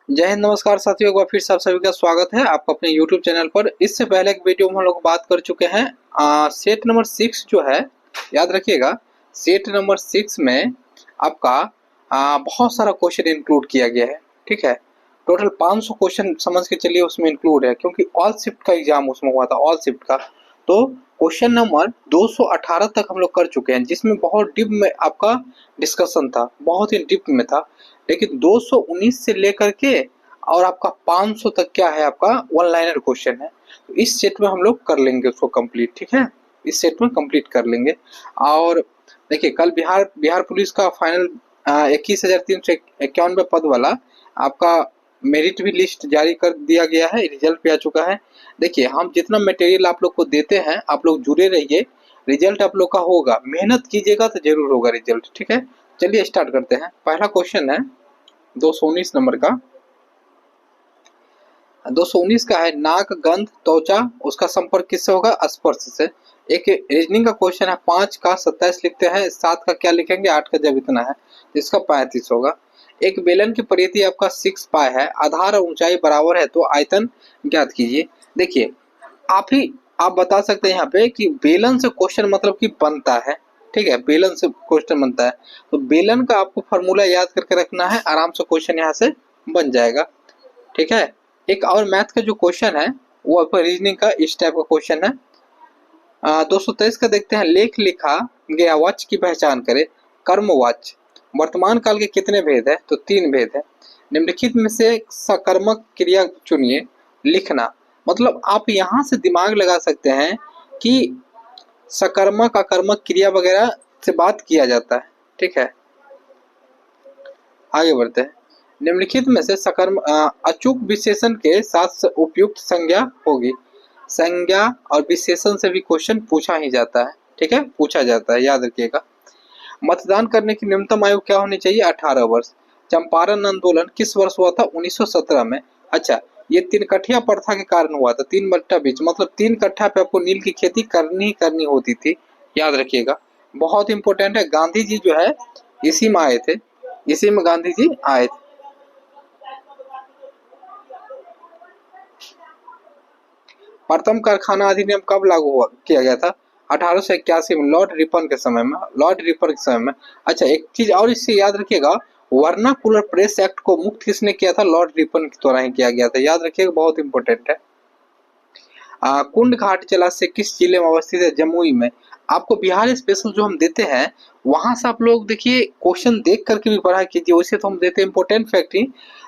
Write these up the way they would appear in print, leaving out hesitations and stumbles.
जय हिंद, नमस्कार साथियों, एक बार फिर से आप सभी का स्वागत है आपका अपने YouTube चैनल पर। इससे पहले एक वीडियो में हम लोग बात कर चुके हैं सेट नंबर 6 जो है, याद रखिएगा। सेट नंबर 6 में आपका बहुत सारा क्वेश्चन इंक्लूड किया गया है। ठीक है, टोटल 500 क्वेश्चन समझ के चलिए उसमें इंक्लूड है, क्योंकि ऑल शिफ्ट का एग्जाम उसमें हुआ था, ऑल शिफ्ट का। तो क्वेश्चन नंबर 218 तक हम लोग कर चुके हैं, जिसमें बहुत डीप में आपका डिस्कशन था, बहुत ही डीप में था। लेकिन 219 से लेकर के और आपका 500 तक क्या है, आपका वन लाइनर क्वेश्चन है। तो इस सेट में हम लोग कर लेंगे उसको कंप्लीट। ठीक है, इस सेट में कंप्लीट कर लेंगे। और देखिए, कल बिहार पुलिस का फाइनल 21,391 पद वाला आपका मेरिट भी लिस्ट जारी कर दिया गया है, रिजल्ट भी आ चुका है। देखिए, हम जितना मटेरियल आप लोग को देते हैं, आप लोग जुड़े रहिए, रिजल्ट आप लोग का होगा। मेहनत कीजिएगा तो जरूर होगा रिजल्ट। ठीक है, चलिए स्टार्ट करते हैं। पहला क्वेश्चन है 219 नंबर का। 219 का है, नाक, गंध, त्वचा, उसका संपर्क किससे होगा? स्पर्श से। एक रीजनिंग का क्वेश्चन है, 5 का 27 लिखते हैं, 7 का क्या लिखेंगे? 8 का जब इतना है तो इसका 35 होगा। एक बेलन की परिधि आपका 6 पाई है, आधार और ऊंचाई बराबर है, तो आयतन ज्ञात कीजिए। देखिए, आप बता सकते हैं यहाँ पे कि बेलन से क्वेश्चन मतलब कि बनता है। ठीक है, बेलन से क्वेश्चन बनता है, तो बेलन का आपको फॉर्मूला याद करके रखना है, आराम से क्वेश्चन यहाँ से बन जाएगा। ठीक है, एक और मैथ का जो क्वेश्चन है वो आपका रीजनिंग का इस टाइप का क्वेश्चन है। 223 का देखते हैं, लेख लिखा गया वाच्य की पहचान करे। कर्म वाच्य वर्तमान काल के कितने भेद है? तो 3 भेद है। निम्नलिखित में से सकर्मक क्रिया चुनिए। लिखना मतलब आप यहाँ से दिमाग लगा सकते हैं कि सकर्मक अकर्मक क्रिया वगैरह से बात किया जाता है। ठीक है, आगे बढ़ते हैं। निम्नलिखित में से सकर्म अचूक विशेषण के साथ उपयुक्त संज्ञा होगी। संज्ञा और विशेषण से भी क्वेश्चन पूछा ही जाता है। ठीक है, पूछा जाता है, याद रखिएगा। मतदान करने की न्यूनतम आयु क्या होनी चाहिए? 18 वर्ष। चंपारण आंदोलन किस वर्ष हुआ था? 1917 में। अच्छा, ये 3 कठिया प्रथा के कारण हुआ था। 3 बट्टा बीच मतलब 3 कट्ठा पे आपको नील की खेती करनी ही करनी होती थी, याद रखिएगा, बहुत इंपॉर्टेंट है। गांधी जी जो है इसी में आए थे, इसी में गांधी जी आए थे। प्रथम कारखाना अधिनियम कब लागू हुआ किया गया था? 1881 में, लॉर्ड रिपन के समय में, लॉर्ड रिपन के समय में। अच्छा, एक चीज और इससे याद रखिएगा, वर्नाकुलर प्रेस एक्ट को मुक्त किसने किया था? लॉर्ड रिपन के द्वारा ही किया गया था, याद रखिएगा, बहुत इंपॉर्टेंट है। कुंड घाट जलाशय किस जिले में अवस्थित है? जमुई में। आपको बिहार स्पेशल जो हम देते हैं वहां से आप लोग देखिए क्वेश्चन देख करके भी पढ़ाई कीजिए, वैसे तो हम देते हैं इंपॉर्टेंट फैक्ट ही,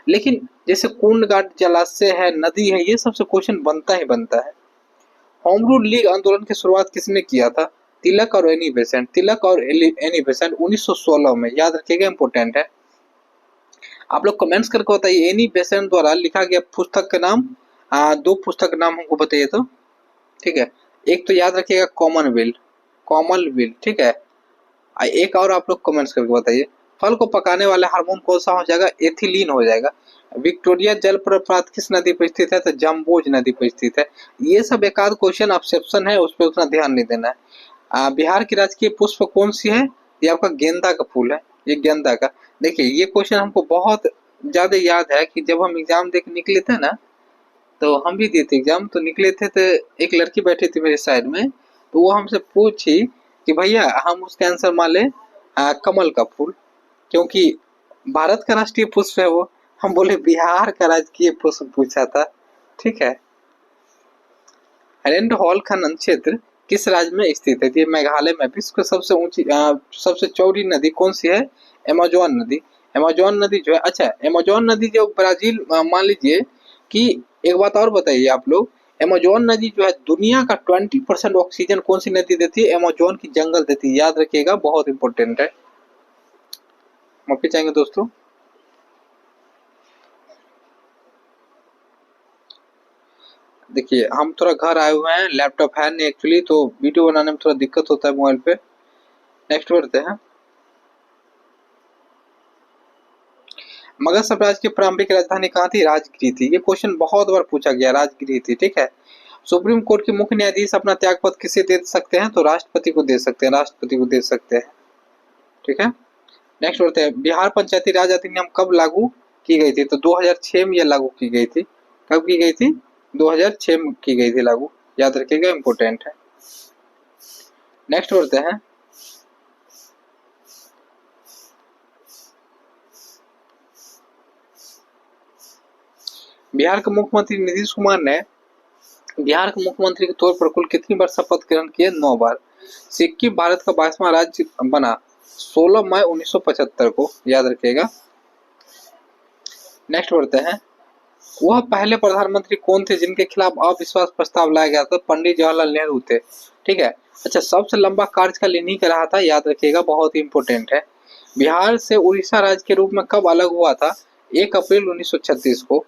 लेकिन जैसे कुंड घाट जलाशय है, नदी है, ये सबसे क्वेश्चन बनता ही बनता है। होम रूल लीग आंदोलन की शुरुआत किसने किया था? तिलक और एनी बेसेंट। तिलक और एनी बेसेंट 1916 में, याद रखिएगा, इंपॉर्टेंट है। आप लोग कमेंट्स करके बताइए एनी बेसेंट द्वारा लिखा गया पुस्तक का नाम। 2 पुस्तक का नाम हमको बताइए तो। ठीक है, एक तो याद रखिएगा कॉमनवेल्थ, कॉमनवेल्थ। ठीक है, एक और आप लोग कमेंट्स करके बताइए। फल को पकाने वाला हार्मोन कौन सा हो जाएगा? एथिलीन हो जाएगा। विक्टोरिया जलप्रपात किस नदी पर स्थित है? तो जम्बोज नदी पर स्थित है। ये सब एक आध क्वेश्चन ऑब्जेक्शन है, उस पर उतना ध्यान नहीं देना है। बिहार की राजकीय पुष्प कौन सी है? ये आपका गेंदा का फूल है, ये गेंदा का। देखिए, ये क्वेश्चन हमको बहुत ज्यादा याद है कि जब हम एग्जाम दे के निकले थे ना, तो हम भी दिए थे एग्जाम, तो निकले थे तो एक लड़की बैठी थी मेरे साइड में, तो वो हमसे पूछी कि भैया हम उसका आंसर मान ले कमल का फूल, क्योंकि भारत का राष्ट्रीय पुष्प है वो। हम बोले बिहार का राजकीय पुष्प पूछा था। ठीक है, हैरेंड हॉल खनन क्षेत्र किस राज्य में स्थित है? ये मेघालय में। विश्व की सबसे ऊंची सबसे चौड़ी नदी कौन सी है? अमेजोन नदी। अमेजोन नदी जो है, अच्छा अमेजोन नदी जो ब्राजील, मान लीजिए कि, एक बात और बताइए आप लोग, अमेजोन नदी जो है दुनिया का 20% ऑक्सीजन कौन सी नदी देती है? अमेजोन की जंगल देती है, याद रखिएगा, बहुत इंपॉर्टेंट है। माफी चाहेंगे दोस्तों। देखिए, हम थोड़ा घर आए हुए हैं, लैपटॉप है नहीं एक्चुअली, तो वीडियो बनाने में थोड़ा दिक्कत होता है मोबाइल पे। नेक्स्ट बढ़ते हैं। मगध साम्राज्य की प्रारंभिक राजधानी कहाँ थी? राजगिरी थी। ये क्वेश्चन बहुत बार पूछा गया, राजगिरी थी। ठीक है, सुप्रीम कोर्ट के मुख्य न्यायाधीश अपना त्यागपत्र किसे दे सकते हैं? तो राष्ट्रपति को दे सकते हैं, राष्ट्रपति को दे सकते हैं। ठीक है, नेक्स्ट बढ़ते हैं। बिहार पंचायती राज अधिनियम कब लागू की गई थी, तो 2006 में यह लागू की गई थी। कब की गई थी? 2006 में की गई थी लागू, याद रखिएगा, इंपोर्टेंट है। नेक्स्ट बढ़ते हैं। बिहार के मुख्यमंत्री नीतीश कुमार ने बिहार के मुख्यमंत्री के तौर पर कुल कितनी बार शपथ ग्रहण किए? 9 बार। सिक्किम भारत का 22वां राज्य बना 16 मई 1975 को, याद रखिएगा। नेक्स्ट बढ़ते हैं। वह पहले प्रधानमंत्री कौन थे जिनके खिलाफ अविश्वास प्रस्ताव लाया गया था? पंडित जवाहरलाल नेहरू थे। ठीक है। अच्छा, सबसे लंबा कार्यकाल इन्हीं का रहा था, याद रखिएगा, बहुत ही इंपोर्टेंट है। बिहार से उड़ीसा राज्य के रूप में कब अलग हुआ था? 1 अप्रैल 1936 को।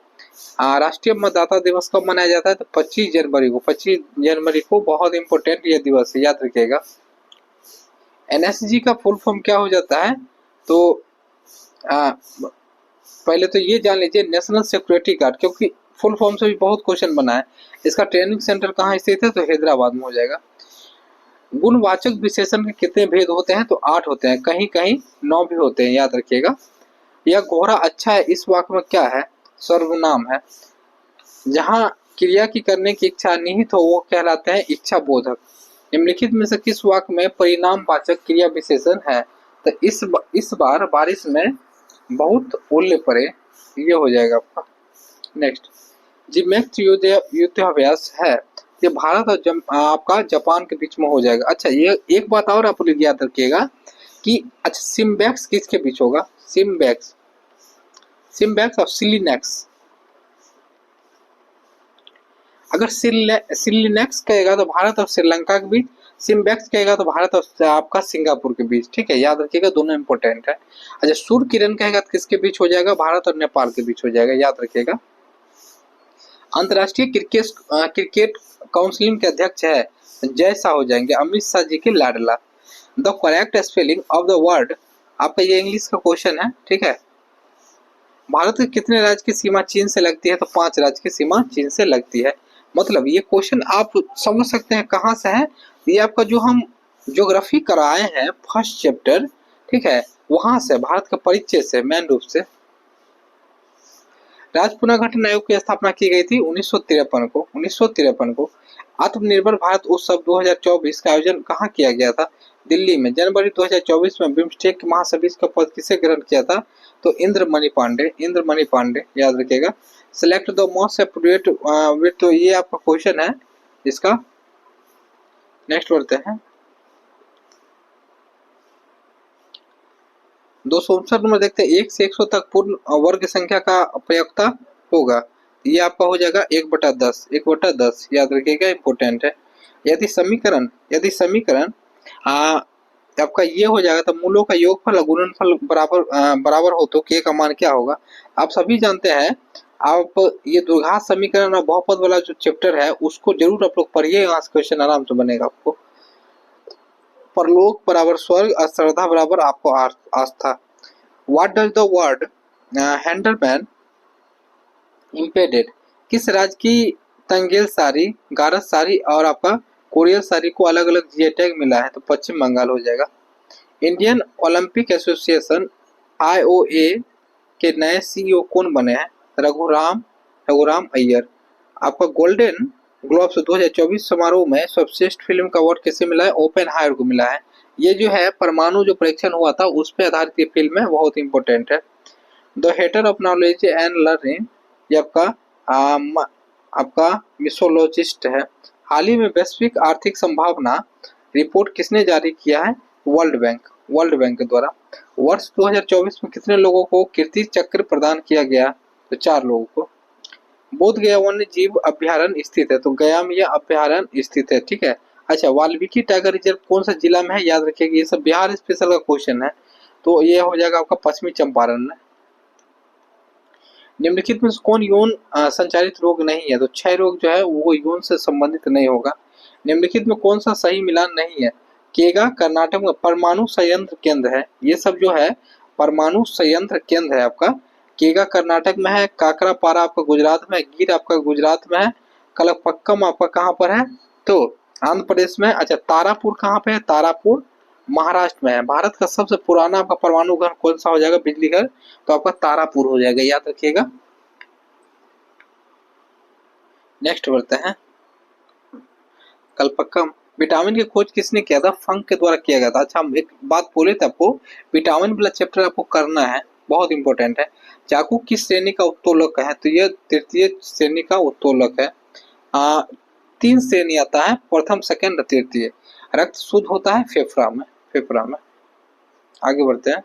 राष्ट्रीय मतदाता दिवस कब मनाया जाता है? तो 25 जनवरी को। 25 जनवरी को बहुत इंपोर्टेंट यह दिवस है, याद रखिएगा। एनएसजी का फुल फॉर्म क्या हो जाता है? तो आ, पहले तो ये जान लीजिए, नेशनल सिक्योरिटी गार्ड, क्योंकि फुल फॉर्म से भी बहुत क्वेश्चन बना है। इसका ट्रेनिंग सेंटर कहाँ स्थित है? तो हैदराबाद में हो जाएगा। गुणवाचक विशेषण के कितने भेद होते हैं? तो 8 होते हैं, कहीं कहीं 9 भी होते हैं, याद रखिएगा। यह घोड़ा अच्छा है, इस वाक्य में क्या है? सर्वनाम है। जहां क्रिया की करने की इच्छा निहित हो वो कहलाते हैं इच्छा बोधक। निम्नलिखित में से किस वाक्य में परिणाम वाचक क्रिया विशेषण है? तो इस बार बारिश में बहुत ओले पड़े, ये हो जाएगा आपका। नेक्स्ट, जिमेक्स युद्धाभ्यास है, ये भारत और आपका जापान के बीच में हो जाएगा। अच्छा, ये एक बात और आप लोग याद रखिएगा कि अच्छा, सिम्बैक्स किसके बीच होगा? सिम्बैक्स और सिलिनेक्स। अगर सिलिनेक्स कहेगा तो भारत और श्रीलंका के बीच, सिम्बैक्स कहेगा तो भारत और आपका सिंगापुर के बीच। ठीक है, याद रखिएगा, दोनों इंपॉर्टेंट है। अच्छा, सूर्य किरण कहेगा तो किसके बीच हो जाएगा? भारत और नेपाल के बीच हो जाएगा, याद रखिएगा। अंतर्राष्ट्रीय क्रिकेट काउंसिल के अध्यक्ष है, जैसा हो जाएंगे अमित शाह जी के लाडला। The correct spelling of the word, आपका ये इंग्लिश का क्वेश्चन है। ठीक है। भारत के कितने राज्य की सीमा चीन से लगती है? तो 5 राज्य की सीमा चीन से लगती है। मतलब ये क्वेश्चन आप समझ सकते हैं कहाँ से है। ये आपका जो हम ज्योग्राफी कराए हैं फर्स्ट चैप्टर, ठीक है, वहां से, भारत का परिचय से, मेन रूप से। राज्य पुनर्गठन आयोग की स्थापना की गई थी 1953 को। आत्मनिर्भर भारत उत्सव 2024 का आयोजन कहाँ किया गया था? दिल्ली में। जनवरी 2024 में बिम्स्टेक के महासचिव का पद किसे ग्रहण किया था? तो इंद्रमणि पांडे, याद रखिएगा। Select the most appropriate with, तो ये आपका क्वेश्चन है इसका। नेक्स्ट बढ़ते हैं। 259 नंबर देखते हैं। 1 से 100 तक पूर्ण वर्ग संख्या का प्रयोक्ता होगा, ये आपका हो जाएगा 1/10, याद रखिएगा, इंपोर्टेंट है। यदि समीकरण आपका ये हो जाएगा तो मूलों का योगफल और गुणनफल बराबर हो तो के का मान क्या होगा? आप सभी जानते हैं। आप ये द्विघात समीकरण और बहुपद वाला जो चैप्टर है उसको जरूर आप लोग पढ़िए, यहाँ से क्वेश्चन आराम से बनेगा आपको। परलोक बराबर स्वर्ग और श्रद्धा बराबर आपको आस्था। व्हाट डज द वर्ड हैंडलमैन इम्पेडेड, किस राज्य की तंगेल साड़ी, गारस साड़ी और आपका कोरियल साड़ी को अलग अलग जीआई टैग मिला है? तो पश्चिम बंगाल हो जाएगा। इंडियन ओलंपिक एसोसिएशन आईओए के नए सीईओ कौन बने हैं? रघुराम अय्यर। आपका गोल्डन ग्लोब्स 2024 समारोह में सर्वश्रेष्ठ फिल्म का अवार्ड किसे मिला है? ओपेनहायर को मिला है। ये जो है परमाणु जो परीक्षण हुआ था उस पर आधारित ये फिल्म है, बहुत इंपॉर्टेंट है। The hater of knowledge and learning, ये आपका मिसोलॉजिस्ट है। हाल ही में वैश्विक आर्थिक संभावना रिपोर्ट किसने जारी किया है? वर्ल्ड बैंक के द्वारा। वर्ष 2024 में कितने लोगों को कीर्ति चक्र प्रदान किया गया? तो 4 लोगों को। बोध गया वन्य जीव अभ्यारण्य स्थित है, तो गया में यह अभ्यारण्य स्थित है। ठीक है। अच्छा, वाल्मीकि टाइगर रिजर्व कौन सा जिला में है? याद रखिएगा, ये सब बिहार स्पेशल का क्वेश्चन है, तो ये हो जाएगा आपका पश्चिमी चंपारण में। निम्नलिखित में कौन यौन संचारित रोग नहीं है? तो क्षय रोग जो है वो यौन से संबंधित नहीं होगा। निम्नलिखित में कौन सा सही मिलान नहीं है? केगा कर्नाटक में परमाणु संयंत्र केंद्र है, ये सब जो है परमाणु संयंत्र केंद्र है आपका। केगा कर्नाटक में है, काकरापारा आपका गुजरात में है, गिर आपका गुजरात में है, कलपक्कम आपका कहाँ पर है? तो आंध्र प्रदेश में। अच्छा, तारापुर कहाँ पे है? तारापुर महाराष्ट्र में है। भारत का सबसे पुराना आपका परमाणु घर कौन सा हो जाएगा, बिजली घर, तो आपका तारापुर हो जाएगा, याद रखिएगा। नेक्स्ट बढ़ते हैं, कल्पक्कम। विटामिन की खोज किसने किया था, फंक के द्वारा किया गया था। अच्छा, हम एक बात बोले थे आपको, विटामिन वाला चैप्टर आपको करना है, बहुत इंपॉर्टेंट है। चाकू किस श्रेणी का उत्तोलक है, तो यह तृतीय श्रेणी का उत्तोलक है। 3 श्रेणी आता है, प्रथम, सेकंड और तृतीय। रक्त शुद्ध होता है फेफड़ा में, फेफड़ा में। आगे बढ़ते हैं,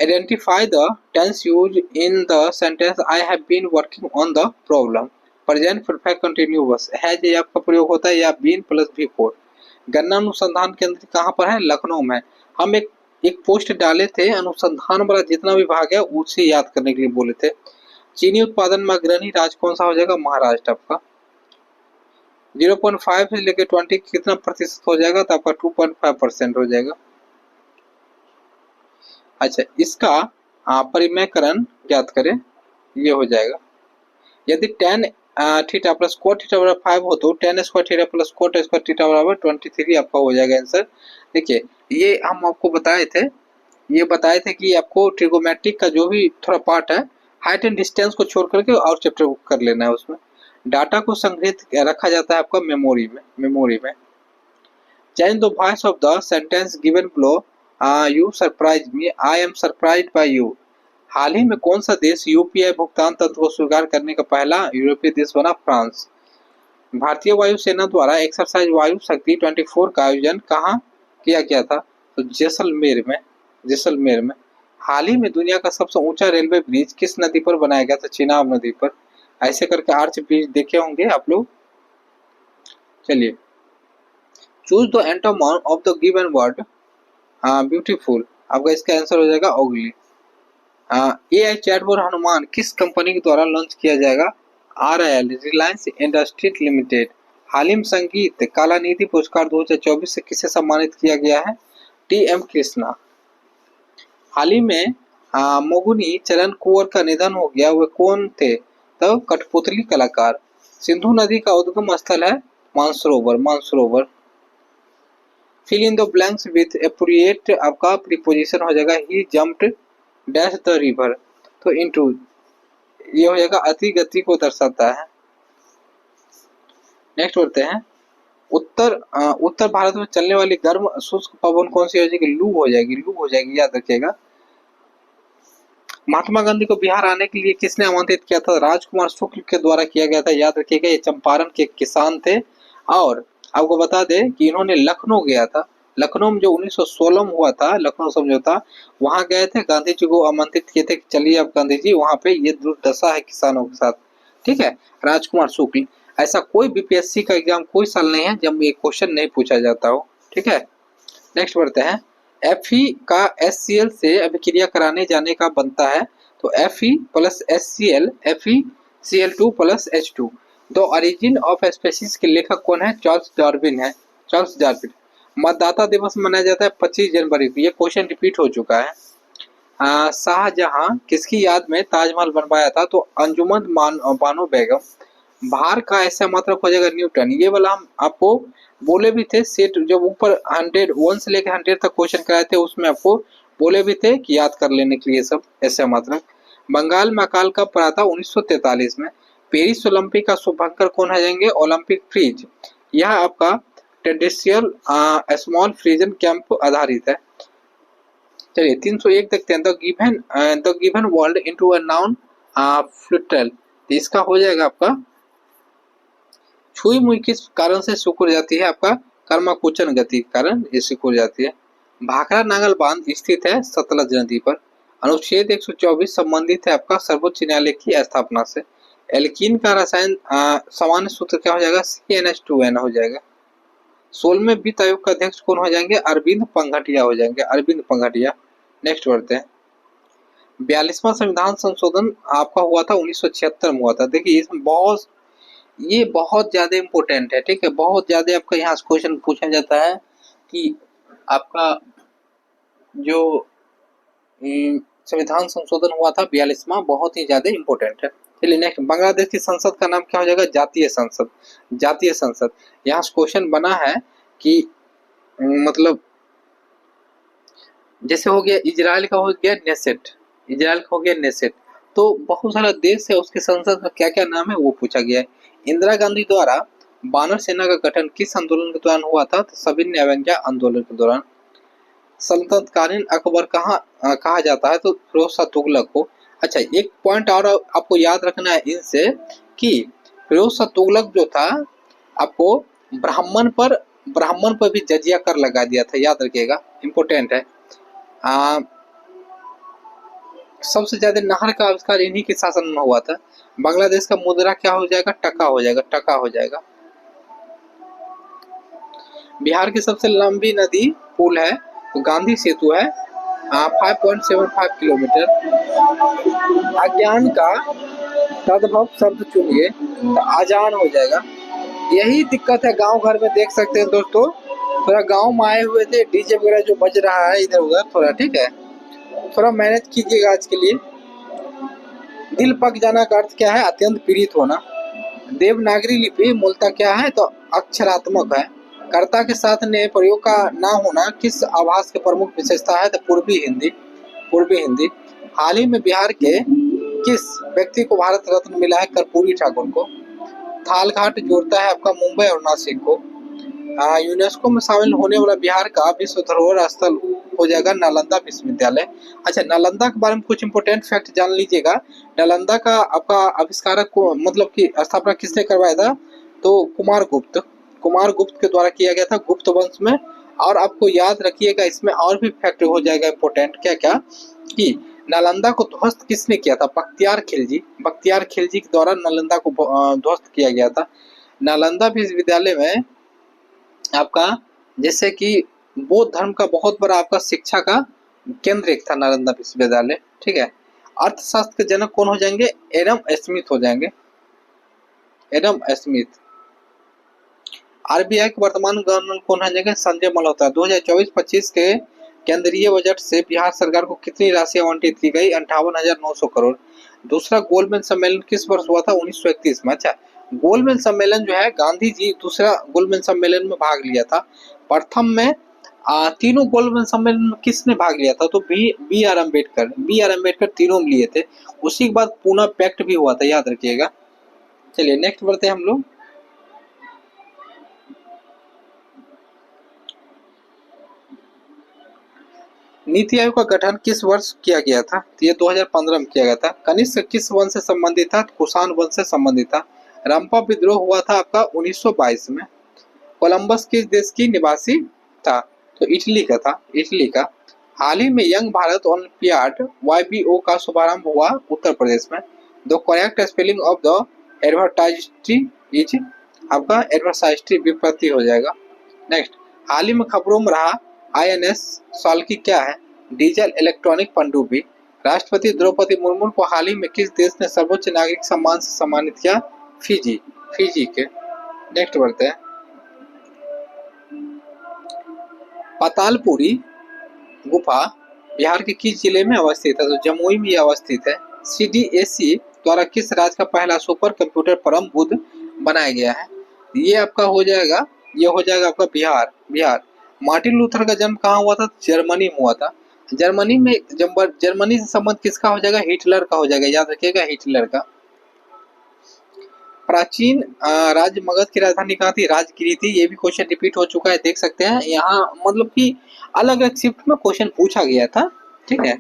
identify the tense used in the sentence I have been working on the problem. Present perfect continuous है, ये आपका प्रयोग होता है, या बीन प्लस भी फोर। गन्ना अनुसंधान केंद्र कहाँ पर है, लखनऊ में। हम एक पोस्ट डाले थे, अनुसंधान वाला जितना भी भाग है उसे याद करने के लिए बोले थे। चीनी उत्पादन में अग्रणी राज्य कौन सा हो जाएगा, महाराष्ट्र आपका। 0.5 से लेकर 20 कितना प्रतिशत हो जाएगा, तो आपका 2.5% हो जाएगा। अच्छा, इसका परिमेयकरण ज्ञात करें, ये हो जाएगा, यदि tan theta plus cot theta बराबर 5 हो तो tan square theta plus coat square theta बराबर 23 आपका हो जाएगा आंसर। देखिए, ये हम आपको बताए थे कि आपको ट्रिगोमेट्रिक का जो भी थोड़ा पार्ट है, हाइट एंड डिस्टेंस को छोड़ करके और चैप्टर को कर लेना है। उसमें डाटा को संग्रहित रखा जाता है आपका मेमोरी में। Change the voice of the sentence given below, you surprise me, I am surprised by you. हाल ही में कौन सा देश यूपीआई भुगतान तंत्र को स्वीकार करने का पहला यूरोपीय देश बना, फ्रांस। भारतीय वायुसेना द्वारा एक्सरसाइज वायु शक्ति 24 का आयोजन कहाँ किया गया था, तो जैसलमेर में। हाल ही में दुनिया का सबसे ऊंचा रेलवे ब्रिज किस नदी पर बनाया गया था, चिनाब नदी पर। ऐसे करके आर्च ब्रिज देखे होंगे आप लोग। चलिए, choose the antonym of the given word beautiful, आपका इसका आंसर हो जाएगा ओगली। AI चैटबॉट हनुमान किस कंपनी के द्वारा लॉन्च किया जाएगा, RIL, रिलायंस इंडस्ट्रीज लिमिटेड। हाल ही में संगीत कलानिधि पुरस्कार 2024 से किसे सम्मानित किया गया है, TM कृष्णा। हाल ही में मोगुनी चरण कुंवर का निधन हो गया, वे कौन थे, तो कठपुतली कलाकार। सिंधु नदी का उद्गम स्थल है Mansarovar. Fill in the blanks with appropriate, आपका प्रीपोजिशन हो जाएगा he jumped dash the river, तो इनटू, ये हो जाएगा अति गति को दर्शाता है। नेक्स्ट बढ़ते हैं, उत्तर भारत में चलने वाली गर्म शुष्क पवन कौन सी हो जाएगी, लू हो जाएगी, याद रखिएगा। महात्मा गांधी को बिहार आने के लिए किसने आमंत्रित किया था, राजकुमार शुक्ल के द्वारा किया गया था, याद रखिएगा। ये चंपारण के किसान थे, और आपको बता दें कि इन्होंने लखनऊ गया था। लखनऊ में जो 1916 में हुआ था लखनऊ समझौता, वहां गए थे, गांधी जी को आमंत्रित किए थे कि चलिए अब गांधी जी वहां पे, ये दुर्दशा है किसानों के साथ, ठीक है। राजकुमार शुक्ल। ऐसा कोई बीपीएससी का एग्जाम कोई साल नहीं है जब ये क्वेश्चन नहीं पूछा जाता हो, ठीक है। नेक्स्ट बढ़ते हैं, Fe का HCl से अभिक्रिया कराने जाने का बनता है, तो Fe plus HCl, FeCl2 plus H2। The origin of species के लेखक कौन है, चार्ल्स डार्विन है, चार्ल्स डार्विन। मतदाता दिवस मनाया जाता है 25 जनवरी को, ये क्वेश्चन रिपीट हो चुका है। शाहजहां किसकी याद में ताजमहल बनवाया था, तो अंजुमन बानो बेगम। भार का ऐसा मात्रक हो जाएगा न्यूटन, ये वाला हम आपको बोले भी थे, सेट जब ऊपर 100 से लेकर 100 तक क्वेश्चन कराए थे, उसमें आपको बोले भी थे कि याद कर लेने के लिए सब ऐसा मात्रक। बंगाल में अकाल कब पड़ा था, 1943 में। पेरिस ओलंपिक का शुभंकर कौन है जाएंगे, ओलंपिक फ्रीज। यह आपका ट्रेडिशनल स्मॉल फ्रीजन कैंप आधारित है। चलिए 301 देखते हैं, the given word into a noun fruitful, इसका हो जाएगा आपका छुई मुई किस कारण से सिकुड़ जाती है, आपका कर्माकुचन गति के कारण ये सिकुड़ जाती है। भाखड़ा नागल बांध स्थित है सतलज नदी पर। अनुच्छेद 124 संबंधित है आपका सर्वोच्च न्यायालय की स्थापना से। एल्कीन का रसायन सामान्य सूत्र क्या हो जाएगा, CnH2n हो जाएगा। 16वें वित्त आयोग का अध्यक्ष कौन हो जाएंगे, अरविंद पंघटिया हो जाएंगे, अरविंद पंघटिया। नेक्स्ट बढ़ते हैं, 42वां संविधान संशोधन आपका हुआ था 1976 में हुआ था। देखिए इसमें ये बहुत ज्यादा इम्पोर्टेंट है, ठीक है। बहुत ज्यादा आपका यहाँ क्वेश्चन पूछा जाता है कि आपका जो संविधान संशोधन हुआ था 42वां, बहुत ही ज्यादा इम्पोर्टेंट है। चलिए नेक्स्ट, बांग्लादेश की संसद का नाम क्या हो जाएगा, जातीय संसद। यहाँ क्वेश्चन बना है कि मतलब जैसे हो गया इजराइल का, हो गया नेसेट, इजराइल का हो गया नेसेट, तो बहुत सारा देश है उसके संसद का क्या क्या नाम है वो पूछा गया है। इंदिरा गांधी द्वारा वानर सेना का गठन किस आंदोलन के दौरान हुआ था? तो सविनय अवज्ञा आंदोलन के दौरान। सल्तनतकालीन अकबर कहा जाता है? तो फिरोज शाह तुगलक को। अच्छा, एक पॉइंट और आपको याद रखना है इनसे कि फिरोज शाह तुगलक जो था, आपको ब्राह्मण पर भी जजिया कर लगा दिया था, याद रखिएगा, इंपॉर्टेंट है। सबसे ज्यादा नहर का आविष्कार इन्हीं के शासन में हुआ था। बांग्लादेश का मुद्रा क्या हो जाएगा? टका हो जाएगा, टका हो जाएगा। बिहार की सबसे लंबी नदी पुल है तो गांधी सेतु है, 5.75 किलोमीटर। अज्ञान का तद्भव शब्द चुनिए तो अजान हो जाएगा। यही दिक्कत है गांव घर में, देख सकते हैं दोस्तों, थोड़ा गांव में आए हुए थे, डीजे वगैरह जो बज रहा है इधर उधर थोड़ा, ठीक है, थोड़ा मैनेज कीजिएगा आज के लिए। दिल पक जाना का अर्थ क्या है? अत्यंत पीड़ित होना। देवनागरी लिपि मूलतः क्या है? तो अक्षरात्मक है। कर्ता के साथ ने प्रयोग का ना होना किस आभास की प्रमुख विशेषता है? तो पूर्वी हिंदी, पूर्वी हिंदी। हाल ही में बिहार के किस व्यक्ति को भारत रत्न मिला है? कर्पूरी ठाकुर को। थालघाट जोड़ता है आपका मुंबई और नासिक को। यूनेस्को में शामिल होने वाला बिहार का विश्व धरोहर स्थल हो जाएगा नालंदा विश्वविद्यालय। अच्छा, नालंदा के बारे में कुछ इंपोर्टेंट फैक्ट जान लीजिएगा। नालंदा का आपका आविष्कारक को मतलब कि स्थापना किसने करवाया था? तो कुमार गुप्त के द्वारा किया गया था, गुप्त वंश में। और आपको याद रखिएगा इसमें और भी फैक्ट हो जाएगा इंपोर्टेंट, क्या क्या, कि नालंदा को ध्वस्त किसने किया था? बख्तियार खिलजी के द्वारा नालंदा को ध्वस्त किया गया था। नालंदा विश्वविद्यालय में आपका जैसे कि बौद्ध धर्म का बहुत बड़ा आपका शिक्षा का केंद्र एक था नालंदा विश्वविद्यालय, ठीक है। अर्थशास्त्र के जनक कौन हो जाएंगे? एडम स्मिथ हो जाएंगे, एडम स्मिथ। आरबीआई के वर्तमान गवर्नर कौन हो जाएंगे? संजय मल्होत्रा। 2024-25 के केंद्रीय बजट से बिहार सरकार को कितनी राशि आवंटित की गई? 58,900 करोड़। दूसरा गोलमेज सम्मेलन किस वर्ष हुआ था? 1931 में। अच्छा, गोलमेज सम्मेलन जो है, गांधी जी दूसरा गोलमेज सम्मेलन में भाग लिया था। प्रथम में तीनों गोलमेज सम्मेलन में किसने भाग लिया था? तो बी आर अम्बेडकर तीनों में लिए थे। उसी के बाद पूना पैक्ट भी हुआ था, याद रखिएगा। चलिए नेक्स्ट बढ़ते हैं हम लोग। नीति आयोग का गठन किस वर्ष किया गया था? तो ये 2015 में किया गया था। कनिष्क किस वंश से संबंधित था? कुषाण वंश से संबंधित था। रंपा विद्रोह हुआ था आपका 1922 में। कोलंबस किस देश की निवासी था? तो इटली का था, इटली का। हाल ही में यंग भारत ओलंपियाड YBO का शुभारंभ हुआ उत्तर प्रदेश में। The correct spelling of the advisory is आपका एडवर्साइजरी विपत्ति हो जाएगा। नेक्स्ट, हाल ही में खबरों में रहा INS साल्की क्या है? डीजल इलेक्ट्रॉनिक पनडुब्बी। राष्ट्रपति द्रौपदी मुर्मू को हाल ही में किस देश ने सर्वोच्च नागरिक सम्मान से सम्मानित किया? फिजी के। नेक्स्ट बढ़ते हैं। पातालपुरी गुफा बिहार के किस जिले में अवस्थित है? तो जमुई में अवस्थित है। CDSE द्वारा किस राज्य का पहला सुपर कंप्यूटर परम बुद्ध बनाया गया है? ये आपका हो जाएगा, ये हो जाएगा आपका बिहार। मार्टिन लूथर का जन्म कहाँ हुआ था? जर्मनी में हुआ था। जर्मनी से संबंध किसका हो जाएगा? हिटलर का हो जाएगा, याद रखिएगा, हिटलर का। प्राचीन राज्य मगध की राजधानी कहाँ थी? राजगिरी थी। ये भी क्वेश्चन रिपीट हो चुका है, देख सकते हैं यहाँ, मतलब कि अलग अलग शिफ्ट में क्वेश्चन पूछा गया था, ठीक है।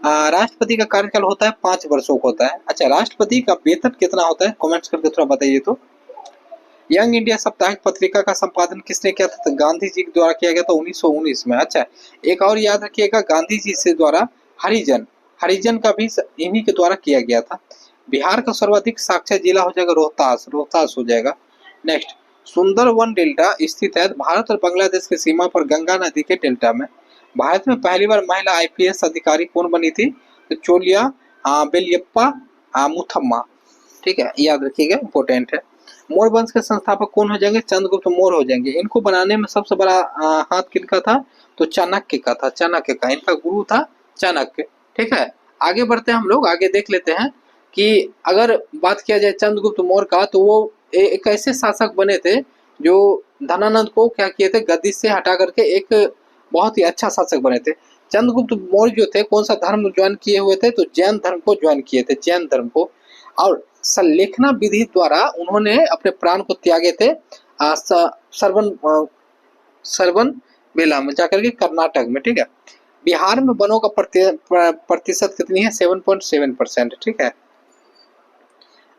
राष्ट्रपति का कार्यकाल होता है 5 वर्षों का होता है। अच्छा, राष्ट्रपति का वेतन कितना होता है? कमेंट्स करके थोड़ा बताइए। तो यंग इंडिया साप्ताहिक पत्रिका का संपादन किसने किया था? तो गांधी जी के द्वारा किया गया था 1919 में। अच्छा, एक और याद रखिएगा, गांधी जी से द्वारा हरिजन का भी इन्हीं के द्वारा किया गया था। बिहार का सर्वाधिक साक्षर जिला हो जाएगा रोहतास हो जाएगा। नेक्स्ट, सुंदरवन डेल्टा स्थित है भारत और बांग्लादेश की सीमा पर गंगा नदी के डेल्टा में। भारत में पहली बार महिला IPS अधिकारी कौन बनी थी? तो चोलिया बेलियप्पा मुथम्मा, ठीक है, याद रखिएगा, इंपॉर्टेंट है। मौर्य वंश के संस्थापक कौन हो जाएंगे? चंद्रगुप्त मौर्य हो जाएंगे। इनको बनाने में सबसे बड़ा हाथ किनका था? तो चाणक्य का था, चाणक्य का, इनका गुरु था चाणक्य, ठीक है। आगे बढ़ते हैं हम लोग, आगे देख लेते हैं कि अगर बात किया जाए चंद्रगुप्त मौर्य का, तो वो एक ऐसे शासक बने थे जो धनानंद को क्या किए थे, गद्दी से हटा करके एक बहुत ही अच्छा शासक बने थे। चंद्रगुप्त मौर्य जो थे कौन सा धर्म ज्वाइन किए हुए थे, तो जैन धर्म को ज्वाइन किए थे, जैन धर्म को। और संलेखना विधि द्वारा उन्होंने अपने प्राण को त्यागे थे सरवन बेला में जाकर के, कर्नाटक में, ठीक है। बिहार में वनों का प्रतिशत कितनी है, 7.7%, ठीक है।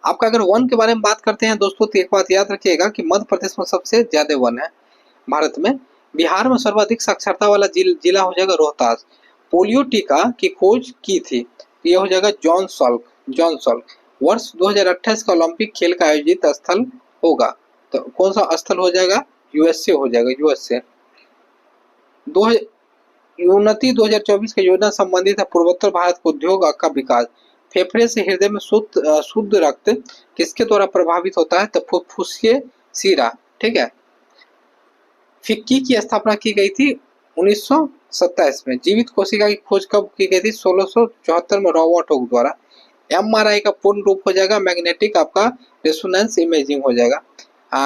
आपका अगर वन के बारे में बात करते हैं दोस्तों, तो एक बात याद रखिएगा कि मध्य प्रदेश में सबसे ज्यादा वन है भारत में। बिहार में सर्वाधिक साक्षरता वाला जिला हो जाएगा रोहतास। पोलियो टीका की खोज की थी, यह हो जाएगा जॉन सॉल्क, जॉन सॉल्क। वर्ष 2028 का ओलंपिक खेल का आयोजित स्थल होगा, तो कौन सा स्थल हो जाएगा, यूएसए हो जाएगा, यूएसए। उन्नति 2024 की योजना संबंधित है पूर्वोत्तर भारत को उद्योग का विकास। फेफड़े से हृदय में शुद्ध रक्त किसके द्वारा प्रभावित होता है, तो फुफ्फुसीय शिरा, ठीक है। फिक्की की स्थापना की गई थी 1927 में। जीवित कोशिका की खोज कब की गई थी, 1674 में रॉबर्ट हुक द्वारा। एमआरआई का पूर्ण रूप हो जाएगा मैग्नेटिक आपका रेजोनेंस इमेजिंग हो जाएगा।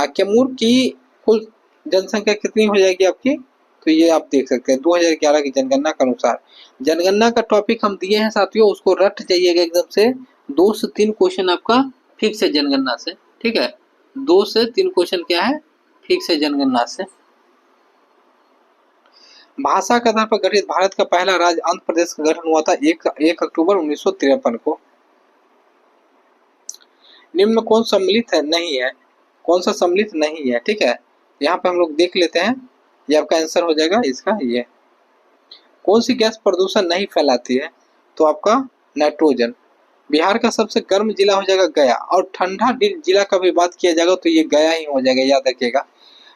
कैमूर की कुल जनसंख्या कितनी हो जाएगी आपकी, तो ये आप देख सकते हैं 2011 की जनगणना के अनुसार। जनगणना का टॉपिक हम दिए हैं साथियों, उसको रट जाइएगा एकदम से। 2 से 3 क्वेश्चन आपका फिक्स है जनगणना से, ठीक है। 2 से 3 क्वेश्चन क्या है, फिक्स है जनगणना से। भाषा के आधार पर गठित भारत का पहला राज्य आंध्र प्रदेश का गठन हुआ था 1 अक्टूबर 1953 को। निम्न में कौन सम्मिलित है, नहीं है, कौन सा सम्मिलित नहीं है, ठीक है। यहाँ पे हम लोग देख लेते हैं, ये आपका आंसर हो जाएगा इसका। ये कौन सी गैस प्रदूषण नहीं फैलाती है, तो आपका नाइट्रोजन। बिहार का सबसे गर्म जिला हो जाएगा गया, और ठंडा जिला का भी बात किया जाएगा तो ये गया ही हो जाएगा, याद रखिएगा।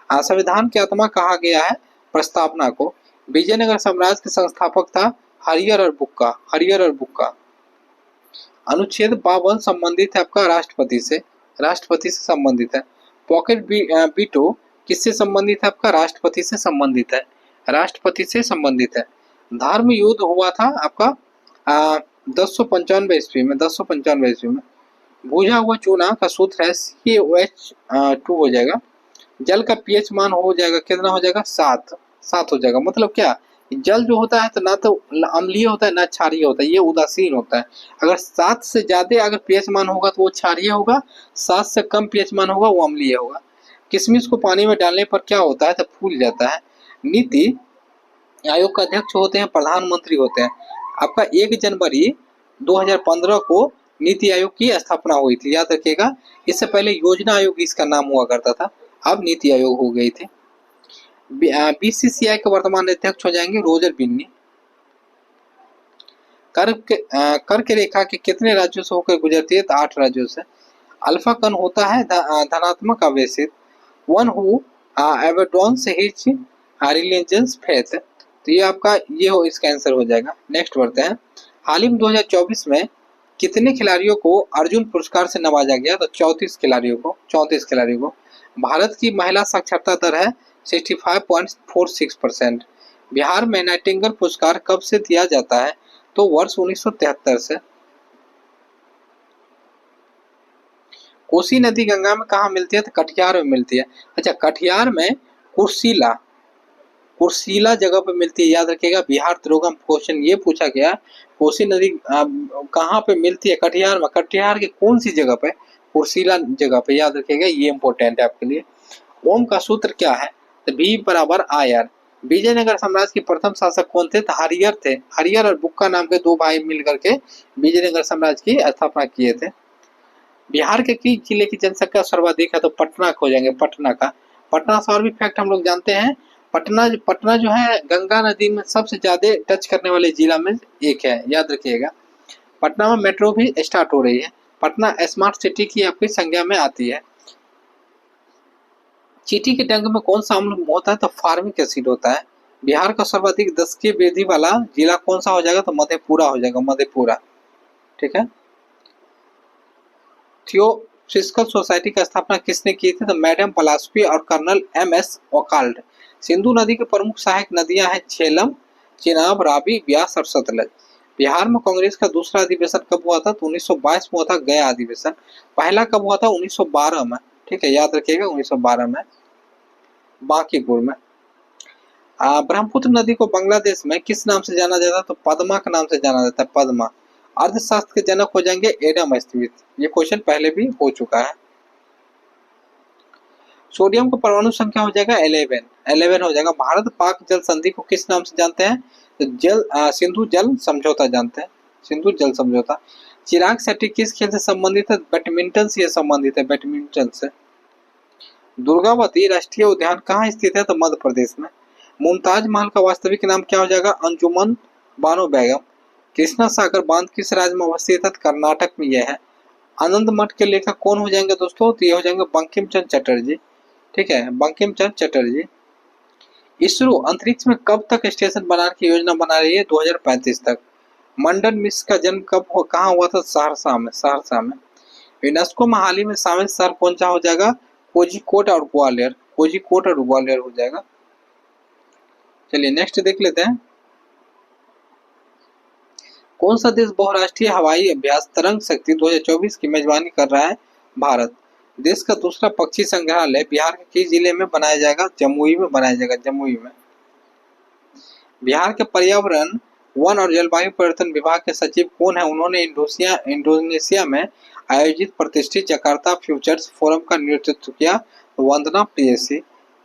संविधान की आत्मा कहा गया है प्रस्तावना को। विजयनगर साम्राज्य के संस्थापक था हरिहर और बुक्का, हरिहर और बुक्का। अनुच्छेद 52 संबंधित है आपका राष्ट्रपति से, राष्ट्रपति से संबंधित है। पॉकेट बीटो किससे संबंधित है, आपका राष्ट्रपति से संबंधित है, राष्ट्रपति से संबंधित है। धर्म युद्ध हुआ था आपका 1095 ईस्वी में, 1095 ईस्वी में। भुजा हुआ चूना का सूत्र है COH2 हो जाएगा। जल का पीएच मान हो जाएगा कितना हो जाएगा, 7 हो जाएगा। मतलब क्या, जल जो होता है तो ना तो अम्लीय होता है ना क्षारीय होता है, ये उदासीन होता है। अगर 7 से ज्यादा अगर पीएच मान होगा तो वो क्षारीय होगा, 7 से कम पीएच मान होगा वो अम्लीय होगा। किशमिश को पानी में डालने पर क्या होता है, तो फूल जाता है। नीति आयोग का अध्यक्ष होते हैं प्रधानमंत्री होते हैं। आपका 1 जनवरी 2015 को नीति आयोग की स्थापना हुई थी, याद रखिएगा। इससे पहले योजना आयोग इसका नाम हुआ करता था, अब नीति आयोग हो गई थी। बीसीसीआई के वर्तमान अध्यक्ष हो जाएंगे रोजर बिन्नी। कर के रेखा के कितने राज्यों से होकर गुजरती है, तो 8 राज्यों से। अल्फा कण होता है धनात्मक आवेशित। One who abandons his religious faith, तो ये आपका ये हो, इसका आंसर हो जाएगा। नेक्स्ट बढ़ते हैं। हाल ही में 2024 में कितने खिलाड़ियों को अर्जुन पुरस्कार से नवाजा गया, तो 34 खिलाड़ियों को, 34 खिलाड़ियों को। भारत की महिला साक्षरता दर है 65.46%। बिहार में नाइटिंगेल पुरस्कार कब से दिया जाता है, तो वर्ष 1973 से। कोसी नदी गंगा में कहाँ मिलती है, तो कटिहार में मिलती है। अच्छा, कटिहार में कुर्सिला, कुर्सिला जगह पे मिलती है, याद रखिएगा। बिहार दरोगा क्वेश्चन ये पूछा गया, कोसी नदी कहाँ पे मिलती है, कटिहार में। कटिहार की कौन सी जगह पे, कुर्सिला जगह पे, याद रखिएगा, ये इंपॉर्टेंट है आपके लिए। ओम का सूत्र क्या है, तो V बराबर IR। विजयनगर साम्राज्य के प्रथम शासक कौन थे, तो हरिहर थे। हरिहर और बुक्का नाम के 2 भाई मिलकर के विजयनगर साम्राज्य की स्थापना किए थे। बिहार के किस जिले की जनसंख्या सर्वाधिक है, तो पटना हो जाएंगे, पटना का। पटना से और भी फैक्ट हम लोग जानते हैं। पटना जो है गंगा नदी में सबसे ज्यादा टच करने वाले जिला में एक है, याद रखिएगा। पटना में मेट्रो भी स्टार्ट हो रही है। पटना स्मार्ट सिटी की आपकी संज्ञा में आती है। चींटी के डंक में कौन सा अम्ल होता है, तो फार्मिक एसिड होता है। बिहार का सर्वाधिक दशकीय वृद्धि वाला जिला कौन सा हो जाएगा, तो मधेपुरा हो जाएगा, मधेपुरा, ठीक है। थियोसॉफिकल सोसाइटी की स्थापना किसने की थी, तो मैडम पलास्पी और कर्नल MS वकाल्ड। सिंधु नदी के प्रमुख सहायक नदियां हैं झेलम, चिनाब, रावी, ब्यास और सतलज। बिहार में कांग्रेस का दूसरा अधिवेशन कब हुआ था, तो 1922 में हुआ था, गया अधिवेशन। पहला कब हुआ था, 1912 में, ठीक है, याद रखिएगा, 1912 में। बांकीपुर में। ब्रह्मपुत्र नदी को बांग्लादेश में किस नाम से जाना जाता है? तो पद्मा के नाम से जाना जाता है, पद्मा। अर्थशास्त्र के जनक हो जाएंगे एडम स्मिथ। ये क्वेश्चन पहले भी हो चुका है। सोडियम का परमाणु संख्या हो जाएगा 11, 11 हो जाएगा। भारत पाक जल संधि को किस नाम से जानते हैं? तो सिंधु जल समझौता जानते हैं, सिंधु जल समझौता। चिराग शेट्टी किस खेल से संबंधित है? बैडमिंटन से संबंधित है, बैडमिंटन से। दुर्गावती राष्ट्रीय उद्यान कहाँ स्थित है? तो मध्य प्रदेश में। मुमताज महल का वास्तविक नाम क्या हो जाएगा? अंजुमन बानो बेगम। कृष्णा सागर बांध किस राज्य में अवस्थित है? कर्नाटक में यह है। आनंद मठ के लेखक कौन हो जाएंगे दोस्तों? तो ये हो जाएंगे बंकिम चंद्र चटर्जी। ठीक है, बंकिम चंद्र चटर्जी। इसरो अंतरिक्ष में कब तक स्टेशन बनाने की योजना बना रही है? 2035 तक। मंडन मिश्र का जन्म कहाँ हुआ था? सहरसा में, सहरसा में। यूनेस्को में हाल ही में शामिल शहर कौन सा हो जाएगा? कोझिकोड और ग्वालियर, कोझिकोड और ग्वालियर हो जाएगा। चलिए नेक्स्ट देख लेते हैं। कौन सा देश बहुराष्ट्रीय हवाई अभ्यास तरंग शक्ति 2024 की मेजबानी कर रहा है? भारत। देश का दूसरा पक्षी संग्रहालय बिहार के किस जिले में बनाया जाएगा? जमुई में बनाया जाएगा, जमुई में। बिहार के पर्यावरण, वन और जलवायु परिवर्तन विभाग के सचिव कौन है? उन्होंने इंडोनेशिया में आयोजित प्रतिष्ठित जकार्ता फ्यूचर्स फोरम का नेतृत्व किया। वंदना प्रेयसी।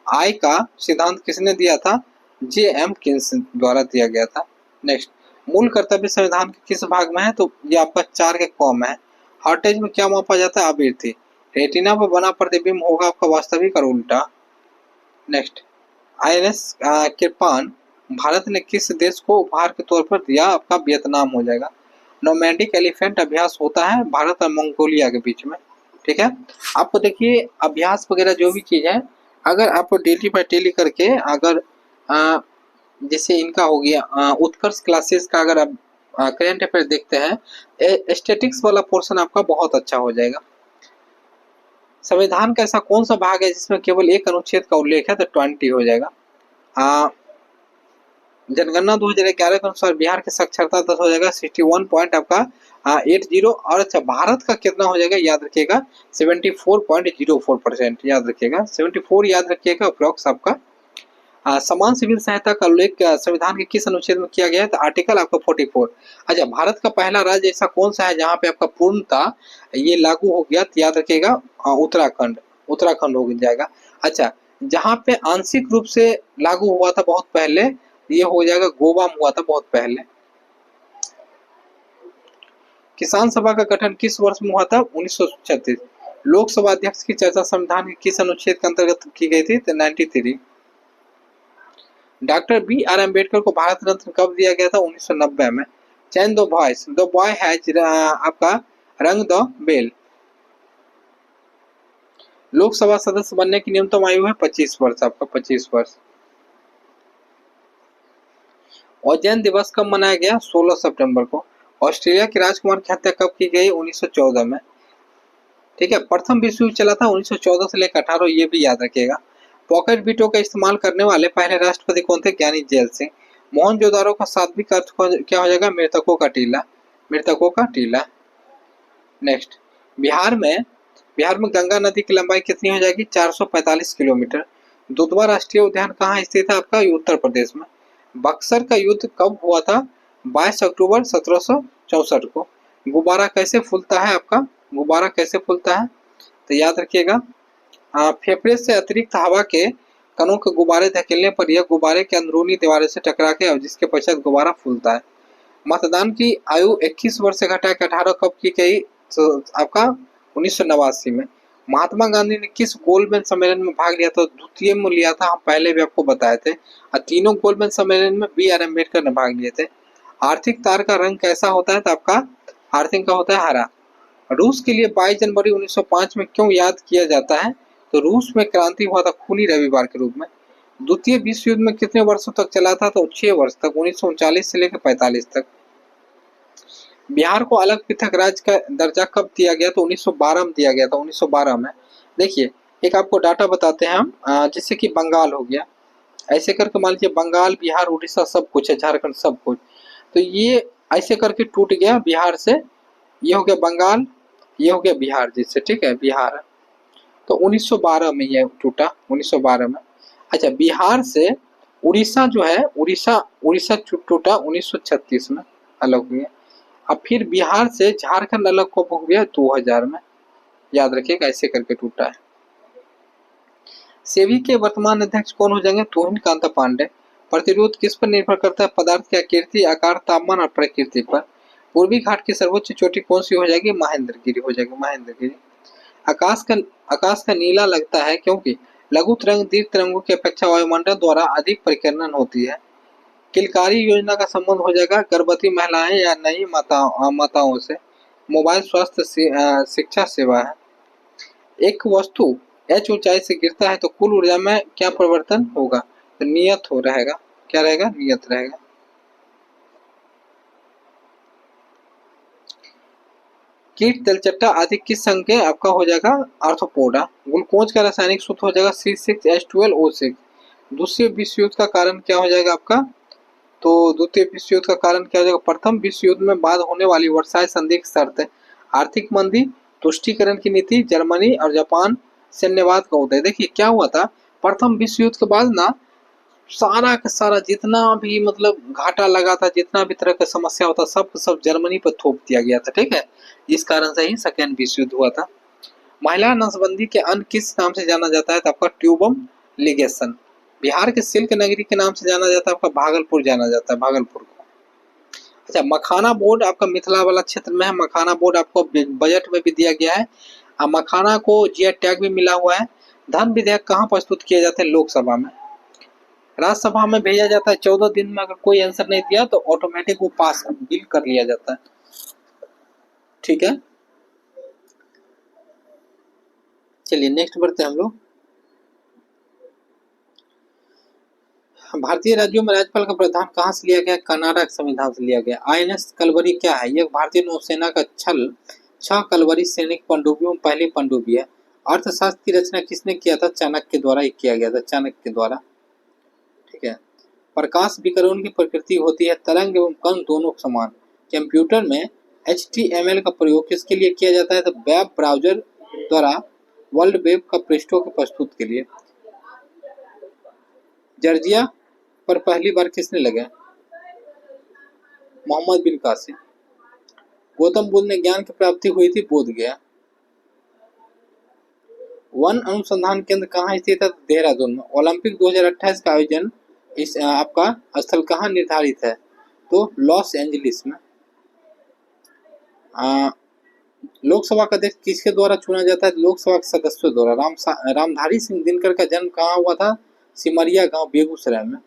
आय का सिद्धांत किसने दिया था? जे.एम. किन्स द्वारा दिया गया था। नेक्स्ट, मूल कर्तव्य संविधान के किस भाग में है? तो ये आपका 4 के क में है। हार्टेज में क्या मापा जाता है? आवृत्ति। रेटिना पर बना प्रतिबिंब होगा आपका वास्तविक और उल्टा। नेक्स्ट, INS कृपान भारत ने किस देश को उपहार के तौर पर दिया? आपका वियतनाम हो जाएगा। नोमैडिक एलिफेंट अभ्यास होता है भारत और मंगोलिया के बीच में। ठीक है, आपको देखिए अभ्यास वगैरह जो भी चीज है, अगर आप डेली बाय डेली करके अगर जैसे इनका हो गया उत्कर्ष क्लासेस का, अगर आप करंट अफेयर देखते हैं, स्टैटिक्स वाला पोर्शन आपका बहुत अच्छा हो जाएगा। संविधान का ऐसा कौन सा भाग है जिसमें केवल एक अनुच्छेद का उल्लेख है? तो 20 हो जाएगा। जनगणना 2011 के अनुसार बिहार की साक्षरता दर हो जाएगा 61 पॉइंट आपका 80। और अच्छा, भारत का कितना हो जाएगा? याद रखिएगा 74.04%, याद रखिएगा 74, याद रखिएगा अप्रोक्स आपका। समान सिविल सहायता का उल्लेख संविधान के किस अनुच्छेद में किया गया है? तो आर्टिकल आपका 44। अच्छा, भारत का पहला राज्य ऐसा कौन सा है जहाँ पे आपका पूर्णता ये लागू हो गया? तो याद रखिएगा उत्तराखंड, उत्तराखंड हो जाएगा। अच्छा, जहाँ पे आंशिक रूप से लागू हुआ था बहुत पहले, ये हो जाएगा गोवा में हुआ था बहुत पहले। किसान सभा का गठन किस वर्ष में हुआ था? 1936। लोकसभा अध्यक्ष की चर्चा संविधान के किस अनुच्छेद के अंतर्गत की गई थी? तो 93। Doctor B.R. अम्बेडकर को भारत रत्न कब दिया गया था? 1990 में। Change the voice, the boy has आपका रंग द बेल। लोकसभा सदस्य बनने की न्यूनतम आयु है 25 वर्ष, आपका 25 वर्ष। औजैन दिवस कब मनाया गया? 16 सितंबर को। ऑस्ट्रेलिया के राजकुमार की हत्या कब की गई? 1914 में। ठीक है, प्रथम विश्व युद्ध चला था 1914 से लेकर 18, ये भी याद रखिएगा। पॉकेट बीटों का इस्तेमाल करने वाले पहले राष्ट्रपति कौन थे? ज्ञानी जैल सिंह। मोहनजोदारो का शाब्दिक अर्थ क्या हो जाएगा? मृतकों का टीला, मृतकों का टीला। नेक्स्ट, बिहार में गंगा नदी की लंबाई कितनी हो जाएगी? 445 किलोमीटर। दुधवा राष्ट्रीय उद्यान कहाँ स्थित है? आपका उत्तर प्रदेश में। बक्सर का युद्ध कब हुआ था? 22 अक्टूबर 1764 को। गुब्बारा कैसे फूलता है? आपका गुब्बारा कैसे फूलता है? तो याद रखिएगा फेफड़े से अतिरिक्त हवा के कणों के गुब्बारे धकेलने पर यह गुब्बारे के अंदरूनी दीवारों से टकरा के और जिसके पश्चात गुब्बारा फूलता है। मतदान की आयु 21 वर्ष से घटा के 18 कब की गई? तो आपका 1989 में। महात्मा गांधी ने किस गोलमेज सम्मेलन में भाग लिया था? द्वितीय में लिया था, हम पहले भी आपको बताए थे। और तीनों गोलमेज सम्मेलन में B.R. अम्बेडकर ने भाग लिए थे। आर्थिक तार का रंग कैसा होता है? तो आपका आर्थिक का होता है हरा। रूस के लिए 22 जनवरी 1905 में क्यों याद किया जाता है? तो रूस में क्रांति हुआ था खूनी रविवार के रूप में। द्वितीय विश्व युद्ध में कितने वर्षों तक चला था? तो 6 वर्ष तक, 1939 से लेकर 45 तक। बिहार को अलग पृथक राज्य का दर्जा कब दिया गया? तो 1912 में दिया गया था, 1912 में। देखिए एक आपको डाटा बताते हैं हम, जैसे कि बंगाल हो गया, ऐसे करके मान लीजिए बंगाल, बिहार, उड़ीसा सब कुछ है, झारखंड सब कुछ, तो ये ऐसे करके टूट गया बिहार से, ये हो गया बंगाल, ये हो गया बिहार जिससे, ठीक है बिहार। तो 1912 में ये टूटा, 1912 में। अच्छा, बिहार से उड़ीसा जो है, उड़ीसा उड़ीसा टूटा 1936 में, अलग हुए। अब फिर बिहार से झारखंड अलग कब हो गया? 2000 में। याद रखिएगा, ऐसे करके टूटा है। सेबी के वर्तमान अध्यक्ष कौन हो जाएंगे? तुहिन कांता पांडे। प्रतिरोध किस पर निर्भर करता है? पदार्थ की आकृति, आकार, तापमान और प्रकृति पर। पूर्वी घाट की सर्वोच्च चोटी कौन सी हो जाएगी? महेंद्रगिरी हो जाएगी, महेंद्रगिरी। आकाश का नीला लगता है क्योंकि लघु तरंग दीर्घ तरंगों की अपेक्षा वायुमंडल द्वारा अधिक परिकर्णन होती है। किलकारी योजना का संबंध हो जाएगा गर्भवती महिलाएं या नई माताओं से। मोबाइल स्वास्थ्य शिक्षा सेवा है। एक वस्तु h ऊंचाई से गिरता है तो कुल ऊर्जा में क्या परिवर्तन होगा? तो नियत हो रहेगा। क्या रहेगा? नियत रहेगा। कीट तलचट्टा आदि किस संघ के आपका हो जाएगा? आर्थ्रोपोडा। ग्लूकोज का रासायनिक सूत्र हो जाएगा C6H12O6। दूसरे विश्व युद्ध का कारण क्या हो जाएगा आपका? तो द्वितीय विश्व युद्ध का कारण क्या हो जाएगा? प्रथम विश्व युद्ध में बाद होने वाली वर्साई संधि की शर्त है। आर्थिक मंदी, तुष्टीकरण की नीति, जर्मनी और जापान सैन्यवाद का उदय। देखिए क्या हुआ था, प्रथम विश्व युद्ध के बाद ना सारा का सारा जितना भी मतलब घाटा लगा था, जितना भी तरह का समस्या होता, सब जर्मनी पर थोप दिया गया था। ठीक है, इस कारण से ही सेकेंड विश्व युद्ध हुआ था। महिला नसबंदी के अन्य किस नाम से जाना जाता है? तो आपका ट्यूबम लिगेशन। बिहार के सिल्क नगरी के नाम से जाना जाता है, आपका भागलपुर जाना जाता है, भागलपुर को। अच्छा, मखाना बोर्ड आपका मिथिला वाला क्षेत्र में है। मखाना बोर्ड आपको बजट में भी दिया गया है। मखाना को जीआई टैग भी मिला हुआ है। धन विधेयक कहाँ प्रस्तुत किए जाते हैं? लोकसभा में। राज्यसभा में भेजा जाता है 14 दिन में। अगर कोई आंसर नहीं दिया तो ऑटोमेटिक वो पास बिल कर लिया जाता है। ठीक है, चलिए नेक्स्ट बढ़ते हैं हम लोग। भारतीय राज्यों में राज्यपाल का प्रावधान कहाँ से लिया गया? कनाडा के संविधान से लिया गया। आईएनएस कलवरी क्या है? यह भारतीय नौसेना का छल 6 कलवरी सैनिक पनडुब्बियों में पहली पनडुब्बी है। अर्थशास्त्र की रचना किसने किया था? चाणक्य के द्वारा ही किया गया था, चाणक्य के द्वारा। ठीक है, प्रकाश विकिरण की प्रकृति होती है तरंग एवं कण दोनों समान। कंप्यूटर में HTML का प्रयोग किसके लिए किया जाता है? तो वेब ब्राउजर द्वारा वर्ल्ड वेब का पृष्ठों के प्रस्तुत के लिए। जर्जिया पर पहली बार किसने लगाया? मोहम्मद बिन कासिम। गौतम बुद्ध ने ज्ञान की प्राप्ति हुई थी? बोध गया। वन अनुसंधान केंद्र कहाँ स्थित है? देहरादून में। ओलंपिक 2028 का आयोजन इस आपका स्थल कहाँ निर्धारित है? तो लॉस एंजलिस में। लोकसभा का अध्यक्ष किसके द्वारा चुना जाता है? लोकसभा के सदस्यों द्वारा। रामधारी सिंह दिनकर का जन्म कहाँ हुआ था? सिमरिया गांव, बेगूसराय में।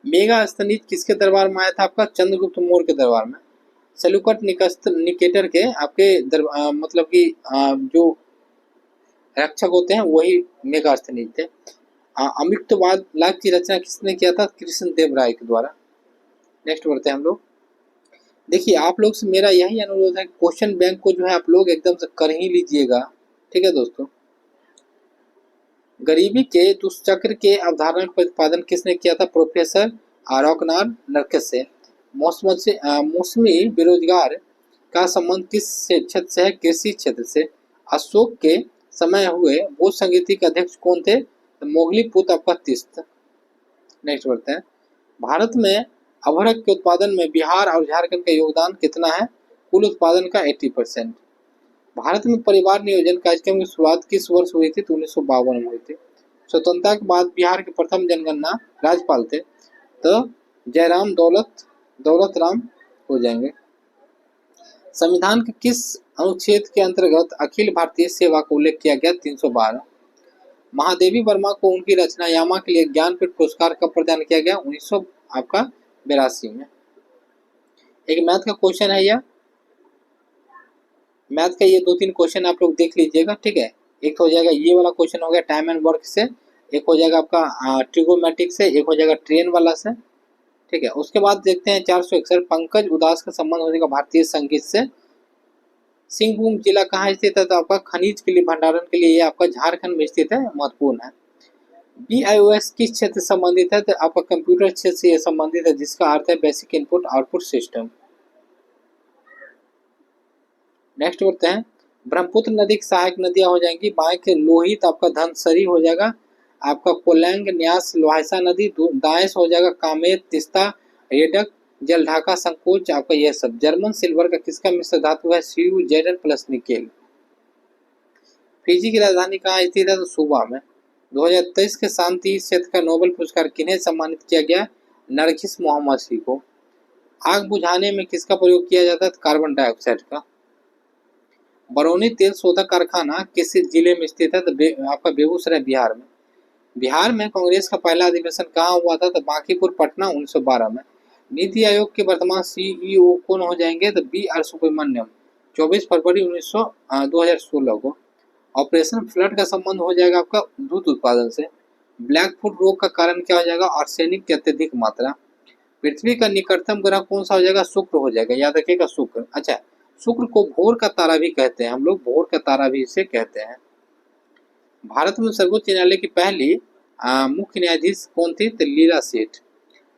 मेगा स्तनीज किसके दरबार में आया था? आपका चंद्रगुप्त मौर्य के दरबार में। सेल्यूकट निकेटर के आपके मतलब कि जो रक्षक होते हैं वही मेगा स्तनीज थे। अमित्ववाद लाभ की रचना किसने किया था? कृष्ण देव राय के द्वारा। नेक्स्ट बढ़ते हैं हम लोग। देखिए आप लोग से मेरा यही अनुरोध है, क्वेश्चन बैंक को जो है आप लोग एकदम से कर ही लीजिएगा। ठीक है दोस्तों, गरीबी के दुष्चक्र के अवधारणा का प्रतिपादन किसने किया था? प्रोफेसर आरोकनार नरकस से। मौसमी बेरोजगार का संबंध किस क्षेत्र से है? कृषि क्षेत्र से। अशोक के समय हुए बौद्ध संगीति के अध्यक्ष कौन थे? मोगली पुत्र आपका तीस्त। नेक्स्ट बढ़ते हैं। भारत में अभ्रक के उत्पादन में बिहार और झारखंड का योगदान कितना है? कुल उत्पादन का 80%। भारत में परिवार नियोजन कार्यक्रम की शुरुआत किस वर्ष हुई थी? तो 1952 में हुई थी। स्वतंत्रता के बाद बिहार के प्रथम जनगणना राज्यपाल थे तो जयराम दौलत राम हो जाएंगे। संविधान के किस अनुच्छेद के अंतर्गत अखिल भारतीय सेवा का उल्लेख किया गया? 312। महादेवी वर्मा को उनकी रचना यामा के लिए ज्ञानपीठ पुरस्कार कब प्रदान किया गया? 1982 में। एक मैथ का क्वेश्चन है, यह मैथ का ये 2-3 क्वेश्चन आप लोग देख लीजिएगा। ठीक है, एक हो जाएगा ये वाला क्वेश्चन हो गया टाइम एंड वर्क से, एक हो जाएगा आपका ट्रिगोमेट्रिक से, एक हो जाएगा ट्रेन वाला से। ठीक है, उसके बाद देखते हैं 461 पंकज उदास का संबंध हो जाएगा भारतीय संगीत से। सिंहभूम जिला कहाँ स्थित है? तो आपका खनिज के लिए भंडारण के लिए ये आपका झारखंड में स्थित है, महत्वपूर्ण है। BIOS किस क्षेत्र से संबंधित है? तो आपका कंप्यूटर क्षेत्र से संबंधित है, जिसका अर्थ है basic input output system. Next बढ़ते हैं। ब्रह्मपुत्र नदी की सहायक नदियां हो जाएंगी बाएं के लोहित आपका धनसरी हो जाएगा, आपका कोलैंग, न्यास, लोहाइसा नदी, दाएं से हो जाएगा कामेत, तिस्ता, रेडक, जलढाका, संकोच, आपका यह सब। जर्मन सिल्वर का किसका मिश्र धातु है? Cu Zn plus nickel. Fiji की राजधानी कहाँ स्थित है? तो सुबा में। 2023 के शांति क्षेत्र का नोबेल पुरस्कार किन्हें सम्मानित किया गया? नरगिस मोहम्मद को। आग बुझाने में किसका प्रयोग किया जाता है? कार्बन डाइऑक्साइड का। बरौनी तेल शोधक कारखाना किस जिले में स्थित है? तो आपका बेगूसराय बिहार में। बिहार में कांग्रेस का पहला अधिवेशन कहाँ हुआ था? तो बांकीपुर पटना 1912 में। नीति आयोग के वर्तमान सीईओ कौन हो जाएंगे? तो बी आर सुब्रमण्यम 24 फरवरी 2016 को। ऑपरेशन फ्लड का संबंध हो जाएगा आपका दूध उत्पादन से। ब्लैक फुट रोग का कारण क्या हो जाएगा? आर्सेनिक की अत्यधिक मात्रा। पृथ्वी का निकटतम ग्रह कौन सा हो जाएगा? शुक्र हो जाएगा, याद रखिएगा शुक्र। अच्छा, शुक्र को भोर का तारा भी कहते हैं हम लोग, भोर का तारा भी इसे कहते हैं। भारत में सर्वोच्च न्यायालय की पहली मुख्य न्यायाधीश कौन थी? तो लीला सेठ।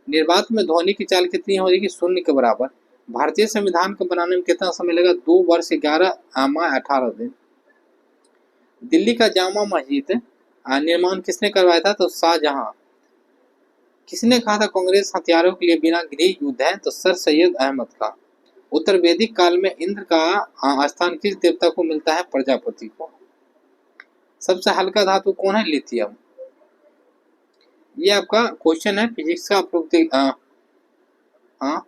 निर्वात में ध्वनि की चाल कितनी हो जाएगी? शून्य के बराबर। भारतीय संविधान को बनाने में कितना समय लगा? 2 वर्ष 11 माह 18 दिन। दिल्ली का जामा मस्जिद निर्माण किसने करवाया था? तो शाहजहां। किसने कहा था कांग्रेस हथियारों के लिए बिना गृह युद्ध है? तो सर सैयद अहमद का। उत्तर वैदिक काल में इंद्र का स्थान किस देवता को मिलता है? प्रजापति को। सबसे हल्का धातु कौन है? लिथियम। ये आपका क्वेश्चन है फिजिक्स का, आप लोग हाँ